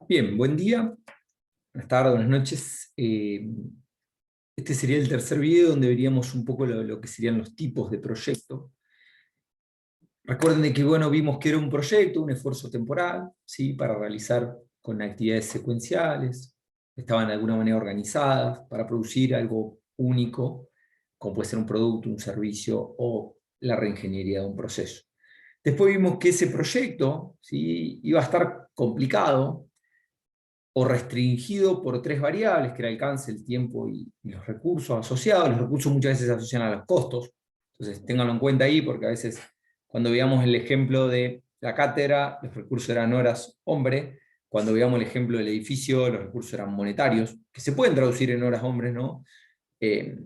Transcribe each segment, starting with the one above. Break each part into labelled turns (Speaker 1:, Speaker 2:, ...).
Speaker 1: Bien, buen día, buenas tardes, buenas noches. Este sería el tercer video donde veríamos un poco lo que serían los tipos de proyecto. Recuerden de que bueno, vimos que era un proyecto, un esfuerzo temporal, ¿sí? Para realizar con actividades secuenciales, estaban de alguna manera organizadas para producir algo único, como puede ser un producto, un servicio o la reingeniería de un proceso. Después vimos que ese proyecto, ¿sí? Iba a estar complicado, o restringido por tres variables, que era el alcance, el tiempo y los recursos asociados. Los recursos muchas veces se asocian a los costos, entonces ténganlo en cuenta ahí, porque a veces cuando veamos el ejemplo de la cátedra, los recursos eran horas hombre; cuando veamos el ejemplo del edificio, los recursos eran monetarios, que se pueden traducir en horas hombres, ¿no? Eh,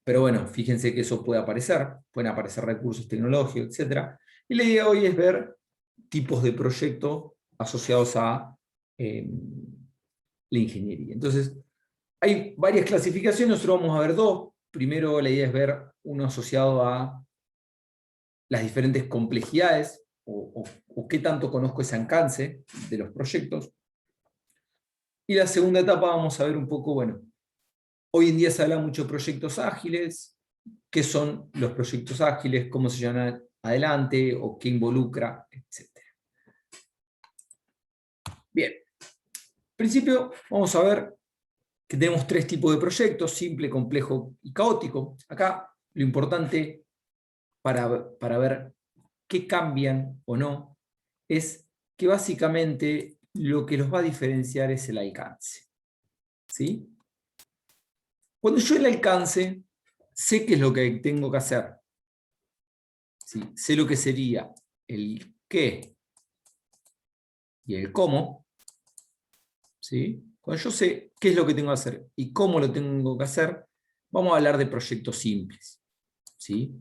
Speaker 1: pero bueno, fíjense que eso puede aparecer, pueden aparecer recursos tecnológicos, etc. Y la idea hoy es ver tipos de proyectos asociados a la ingeniería. Entonces, hay varias clasificaciones, nosotros vamos a ver dos. Primero, la idea es ver uno asociado a las diferentes complejidades o qué tanto conozco ese alcance de los proyectos. Y la segunda etapa vamos a ver un poco, bueno, hoy en día se habla mucho de proyectos ágiles, qué son los proyectos ágiles, cómo se llevan adelante o qué involucra, etc. Bien, en principio vamos a ver que tenemos tres tipos de proyectos: simple, complejo y caótico. Acá lo importante para ver qué cambian o no es que básicamente lo que los va a diferenciar es el alcance. ¿Sí? Cuando yo el alcance sé qué es lo que tengo que hacer. ¿Sí? Sé lo que sería el qué y el cómo. ¿Sí? Cuando yo sé qué es lo que tengo que hacer y cómo lo tengo que hacer, vamos a hablar de proyectos simples. ¿Sí?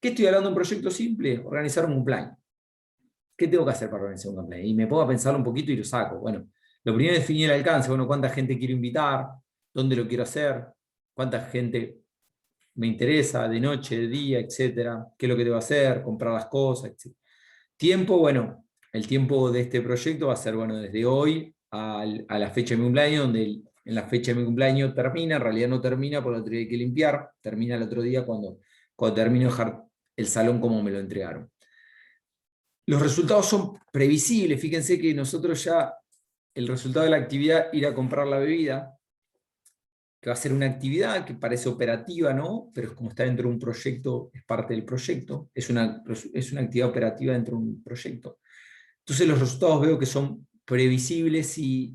Speaker 1: ¿Qué estoy hablando de un proyecto simple? Organizar un cumpleaños. ¿Qué tengo que hacer para organizar un cumpleaños? Y me pongo a pensar un poquito y lo saco. Bueno, lo primero es definir el alcance. Bueno, ¿cuánta gente quiero invitar? ¿Dónde lo quiero hacer? ¿Cuánta gente me interesa? ¿De noche, de día, etcétera? ¿Qué es lo que debo hacer? Comprar las cosas, etcétera. Tiempo, bueno, el tiempo de este proyecto va a ser, bueno, desde hoy a la fecha de mi cumpleaños, donde en la fecha de mi cumpleaños termina, en realidad no termina, porque el otro día hay que limpiar, termina el otro día cuando termino de dejar el salón como me lo entregaron. Los resultados son previsibles. Fíjense que nosotros ya, el resultado de la actividad, ir a comprar la bebida, que va a ser una actividad que parece operativa, ¿no? Pero es como está dentro de un proyecto, es parte del proyecto, es una actividad operativa dentro de un proyecto. Entonces los resultados veo que son previsibles y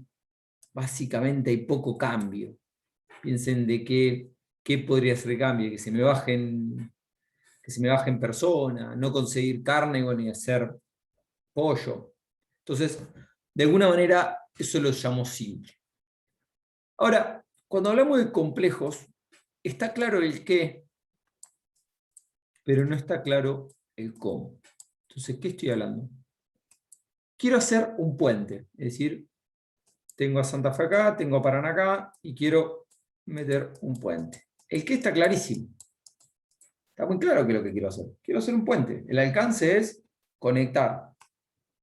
Speaker 1: básicamente hay poco cambio. Piensen de qué podría ser el cambio: que se me bajen personas, no conseguir carne ni hacer pollo. Entonces, de alguna manera, eso lo llamo simple. Ahora, cuando hablamos de complejos, está claro el qué, pero no está claro el cómo. Entonces, ¿qué estoy hablando? Quiero hacer un puente, es decir, tengo a Santa Fe acá, tengo a Paraná acá, y quiero meter un puente. El qué está clarísimo. Está muy claro qué es lo que quiero hacer. Quiero hacer un puente. El alcance es conectar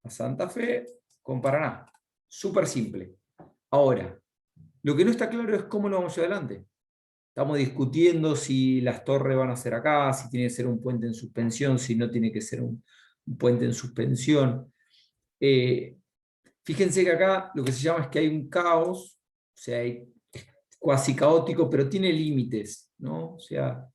Speaker 1: a Santa Fe con Paraná. Súper simple. Ahora, lo que no está claro es cómo lo vamos a llevar adelante. Estamos discutiendo si las torres van a ser acá, si tiene que ser un puente en suspensión, si no tiene que ser un puente en suspensión. Fíjense que acá lo que se llama es que hay un caos, o sea, es cuasi caótico, pero tiene límites, ¿no? O sea,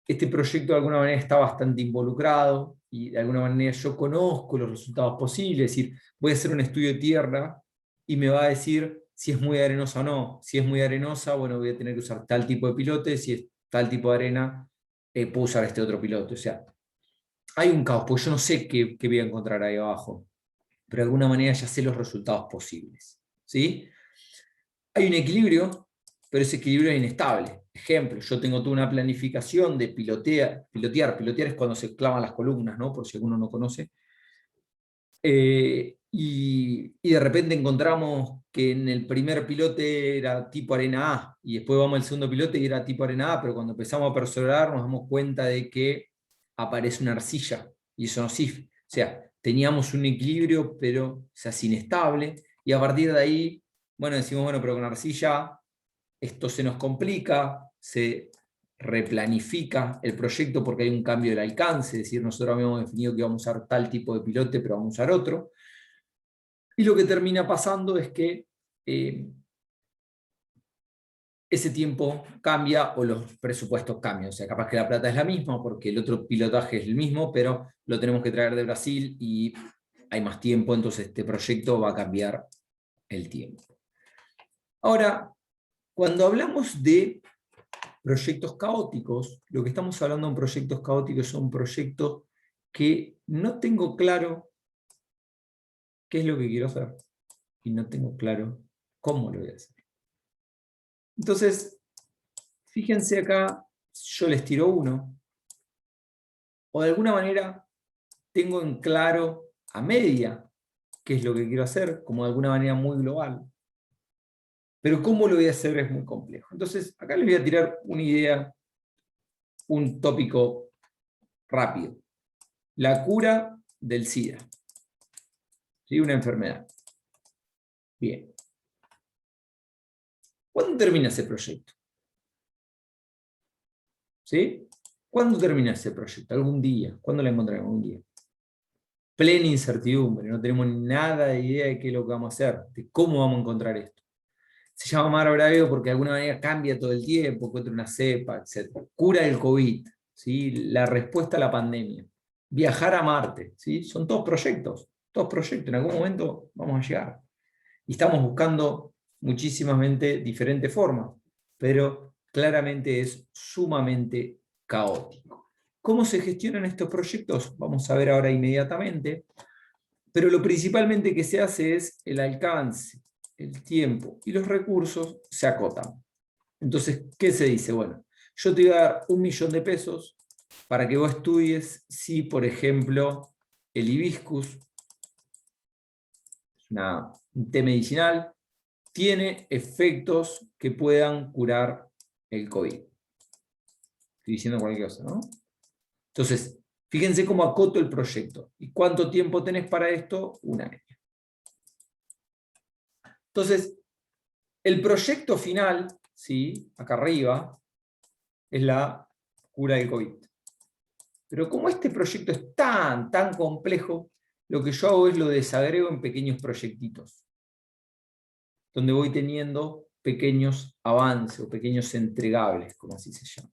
Speaker 1: este proyecto de alguna manera está bastante involucrado y de alguna manera yo conozco los resultados posibles. Es decir, voy a hacer un estudio de tierra y me va a decir si es muy arenosa o no. Si es muy arenosa, bueno, voy a tener que usar tal tipo de pilote; si es tal tipo de arena, puedo usar este otro pilote. O sea, hay un caos, porque yo no sé qué voy a encontrar ahí abajo, pero de alguna manera ya sé los resultados posibles. ¿Sí? Hay un equilibrio, pero ese equilibrio es inestable. Ejemplo, yo tengo toda una planificación de pilotear es cuando se clavan las columnas, ¿no? Por si alguno no conoce. Y de repente encontramos que en el primer pilote era tipo arena A, y después vamos al segundo pilote y era tipo arena A, pero cuando empezamos a perseverar nos damos cuenta de que aparece una arcilla, y eso no sirve. O sea, teníamos un equilibrio, pero se hace inestable, y a partir de ahí, bueno, decimos, bueno, pero con arcilla esto se nos complica, se replanifica el proyecto porque hay un cambio del alcance, es decir, nosotros habíamos definido que íbamos a usar tal tipo de pilote, pero vamos a usar otro. Y lo que termina pasando es que ese tiempo cambia o los presupuestos cambian. O sea, capaz que la plata es la misma porque el otro pilotaje es el mismo, pero lo tenemos que traer de Brasil y hay más tiempo, entonces este proyecto va a cambiar el tiempo. Ahora, cuando hablamos de proyectos caóticos, lo que estamos hablando en proyectos caóticos son proyectos que no tengo claro qué es lo que quiero hacer y no tengo claro cómo lo voy a hacer. Entonces, fíjense acá, yo les tiro uno, o de alguna manera tengo en claro a media qué es lo que quiero hacer, como de alguna manera muy global. Pero cómo lo voy a hacer es muy complejo. Entonces, acá les voy a tirar una idea, un tópico rápido. La cura del SIDA. ¿Sí? Una enfermedad. Bien. ¿Cuándo termina ese proyecto? ¿Sí? ¿Cuándo termina ese proyecto? ¿Algún día? ¿Cuándo la encontraremos? Un día. Plena incertidumbre, no tenemos nada de idea de qué es lo que vamos a hacer, de cómo vamos a encontrar esto. Se llama Mar Bragueo porque de alguna manera cambia todo el tiempo, encuentra una cepa, etc. Cura el COVID, ¿sí? La respuesta a la pandemia. Viajar a Marte, ¿sí? Son todos proyectos, en algún momento vamos a llegar. Y estamos buscando muchísimamente diferentes formas, pero claramente es sumamente caótico. ¿Cómo se gestionan estos proyectos? Vamos a ver ahora inmediatamente, pero lo principalmente que se hace es el alcance, el tiempo y los recursos se acotan. Entonces, ¿qué se dice? Bueno, yo te voy a dar 1 millón de pesos para que vos estudies si, por ejemplo, el hibiscus, un té medicinal, tiene efectos que puedan curar el COVID. Estoy diciendo cualquier cosa, ¿no? Entonces, fíjense cómo acoto el proyecto. ¿Y cuánto tiempo tenés para esto? 1 año. Entonces, el proyecto final, ¿sí? Acá arriba, es la cura del COVID. Pero como este proyecto es tan complejo, lo que yo hago es lo desagrego en pequeños proyectitos, donde voy teniendo pequeños avances o pequeños entregables, como así se llama.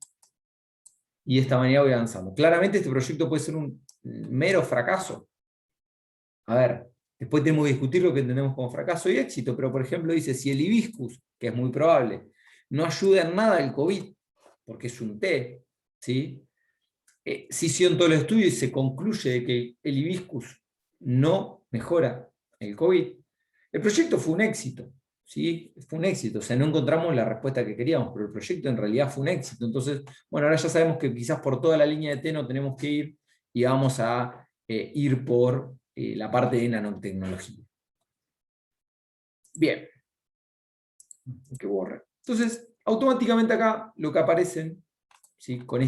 Speaker 1: Y de esta manera voy avanzando. Claramente este proyecto puede ser un mero fracaso. A ver, después tenemos que discutir lo que entendemos como fracaso y éxito, pero por ejemplo dice, si el hibiscus, que es muy probable, no ayuda en nada al COVID, porque es un té, ¿sí? Se hicieron todos los estudios y se concluye de que el hibiscus no mejora el COVID, el proyecto fue un éxito, ¿sí? Fue un éxito, o sea, no encontramos la respuesta que queríamos, pero el proyecto en realidad fue un éxito. Entonces, bueno, ahora ya sabemos que quizás por toda la línea de T no tenemos que ir y vamos a ir por la parte de nanotecnología. Bien. Que borre. Entonces, automáticamente acá lo que aparecen, ¿sí? Con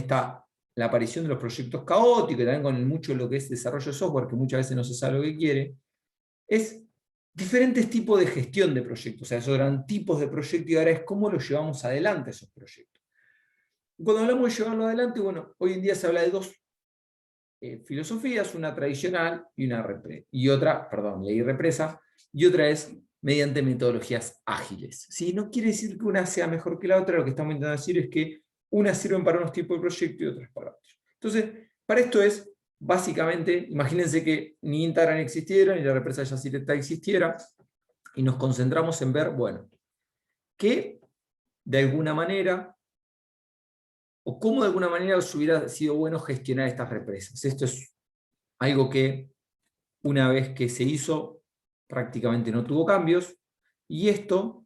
Speaker 1: la aparición de los proyectos caóticos, y también con mucho lo que es desarrollo de software, que muchas veces no se sabe lo que quiere, es diferentes tipos de gestión de proyectos. O sea, esos eran tipos de proyectos y ahora es cómo los llevamos adelante esos proyectos. Cuando hablamos de llevarlo adelante, bueno, hoy en día se habla de dos filosofías, una tradicional y otra, perdón, ley represa, y otra es mediante metodologías ágiles. ¿Sí? No quiere decir que una sea mejor que la otra, lo que estamos intentando decir es que unas sirven para unos tipos de proyectos y otras para otros. Entonces, para esto es, básicamente, imagínense que ni Instagram existiera, ni la represa Yacireta existiera, y nos concentramos en ver, bueno, qué de alguna manera o cómo de alguna manera os hubiera sido bueno gestionar estas represas. Esto es algo que una vez que se hizo prácticamente no tuvo cambios, y esto,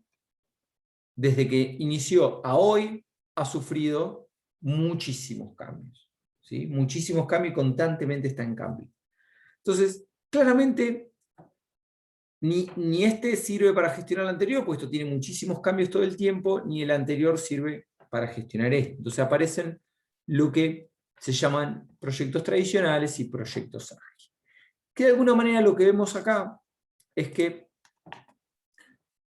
Speaker 1: desde que inició a hoy, ha sufrido muchísimos cambios. ¿Sí? Muchísimos cambios y constantemente está en cambio. Entonces, claramente, ni este sirve para gestionar el anterior, puesto tiene muchísimos cambios todo el tiempo, ni el anterior sirve para gestionar esto. Entonces aparecen lo que se llaman proyectos tradicionales y proyectos ágiles. Que de alguna manera lo que vemos acá es que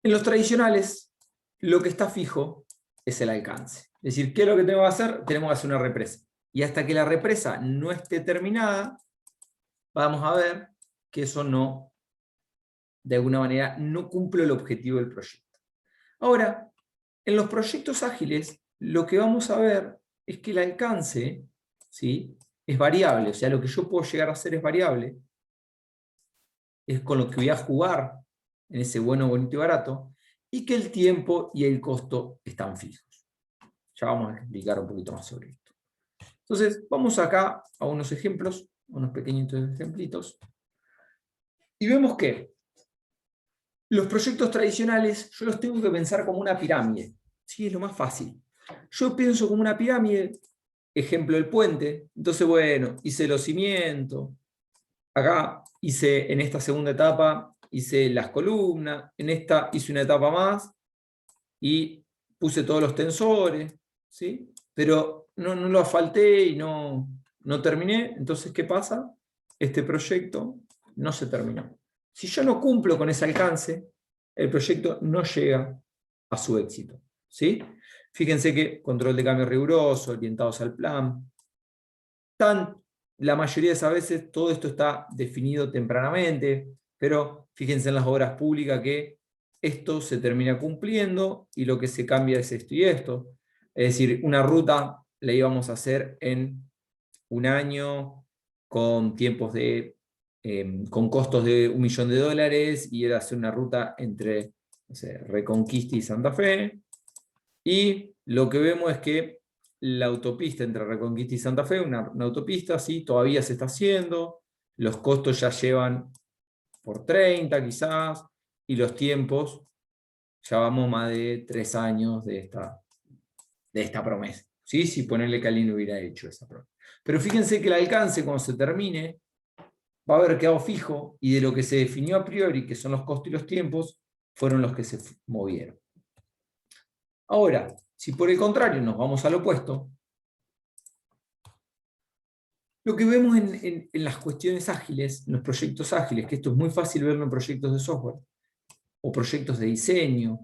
Speaker 1: En los tradicionales, lo que está fijo es el alcance. Es decir, ¿qué es lo que tenemos que hacer? Tenemos que hacer una represa. Y hasta que la represa no esté terminada, vamos a ver que eso no, de alguna manera, no cumple el objetivo del proyecto. Ahora, en los proyectos ágiles, lo que vamos a ver es que el alcance, ¿sí?, es variable. O sea, lo que yo puedo llegar a hacer es variable. Es con lo que voy a jugar en ese bueno, bonito y barato. Y que el tiempo y el costo están fijos. Ya vamos a explicar un poquito más sobre esto. Entonces, vamos acá a unos ejemplos, unos pequeñitos ejemplitos. Y vemos que los proyectos tradicionales yo los tengo que pensar como una pirámide. Sí, es lo más fácil. Yo pienso como una pirámide, ejemplo el puente. Entonces, bueno, hice los cimientos. Acá hice, en esta segunda etapa, hice las columnas. En esta hice una etapa más y puse todos los tensores, ¿sí? Pero no lo asfalté y no terminé. Entonces, ¿qué pasa? Este proyecto no se terminó. Si yo no cumplo con ese alcance, el proyecto no llega a su éxito, ¿sí? Fíjense que control de cambio riguroso, orientados al plan. La mayoría de esas veces todo esto está definido tempranamente, pero fíjense en las obras públicas que esto se termina cumpliendo y lo que se cambia es esto y esto. Es decir, una ruta la íbamos a hacer en un año con tiempos con costos de $1 millón y era hacer una ruta entre, no sé, Reconquista y Santa Fe. Y lo que vemos es que la autopista entre Reconquista y Santa Fe, una autopista, sí, todavía se está haciendo, los costos ya llevan por 30 quizás, y los tiempos, ya vamos más de 3 años de esta promesa. ¿Sí? Si ponerle que alguien hubiera hecho esa promesa. Pero fíjense que el alcance cuando se termine va a haber quedado fijo, y de lo que se definió a priori, que son los costos y los tiempos, fueron los que se movieron. Ahora, si por el contrario nos vamos al opuesto, lo que vemos en las cuestiones ágiles, en los proyectos ágiles, que esto es muy fácil verlo en proyectos de software, o proyectos de diseño,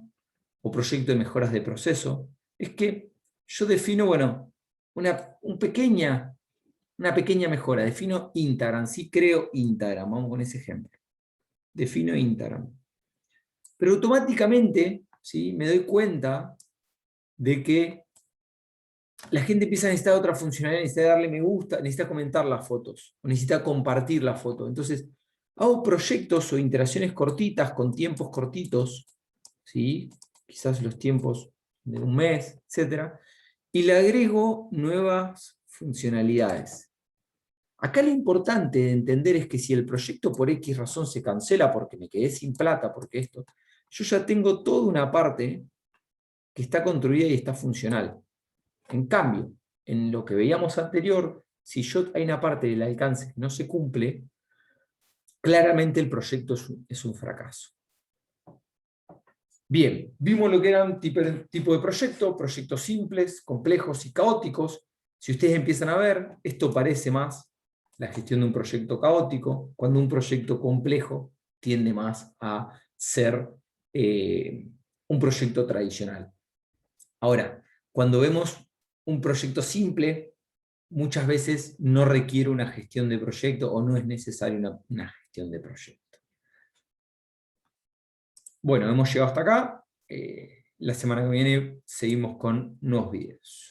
Speaker 1: o proyectos de mejoras de proceso, es que yo defino, bueno, una pequeña mejora, defino Instagram, sí creo Instagram, vamos con ese ejemplo. Defino Instagram. Pero automáticamente, ¿sí?, me doy cuenta de que la gente empieza a necesitar otra funcionalidad, necesita darle me gusta, necesita comentar las fotos, o necesita compartir la foto. Entonces, hago proyectos o interacciones cortitas, con tiempos cortitos, ¿sí?, quizás los tiempos de un mes, etc. Y le agrego nuevas funcionalidades. Acá lo importante de entender es que si el proyecto por X razón se cancela porque me quedé sin plata, porque esto, yo ya tengo toda una parte que está construida y está funcional. En cambio, en lo que veíamos anterior, si hay una parte del alcance que no se cumple, claramente el proyecto es un fracaso. Bien, vimos lo que eran tipo de proyectos simples, complejos y caóticos. Si ustedes empiezan a ver, esto parece más la gestión de un proyecto caótico, cuando un proyecto complejo tiende más a ser un proyecto tradicional. Ahora, cuando vemos un proyecto simple, muchas veces no requiere una gestión de proyecto o no es necesaria una gestión de proyecto. Bueno, hemos llegado hasta acá. La semana que viene seguimos con nuevos videos.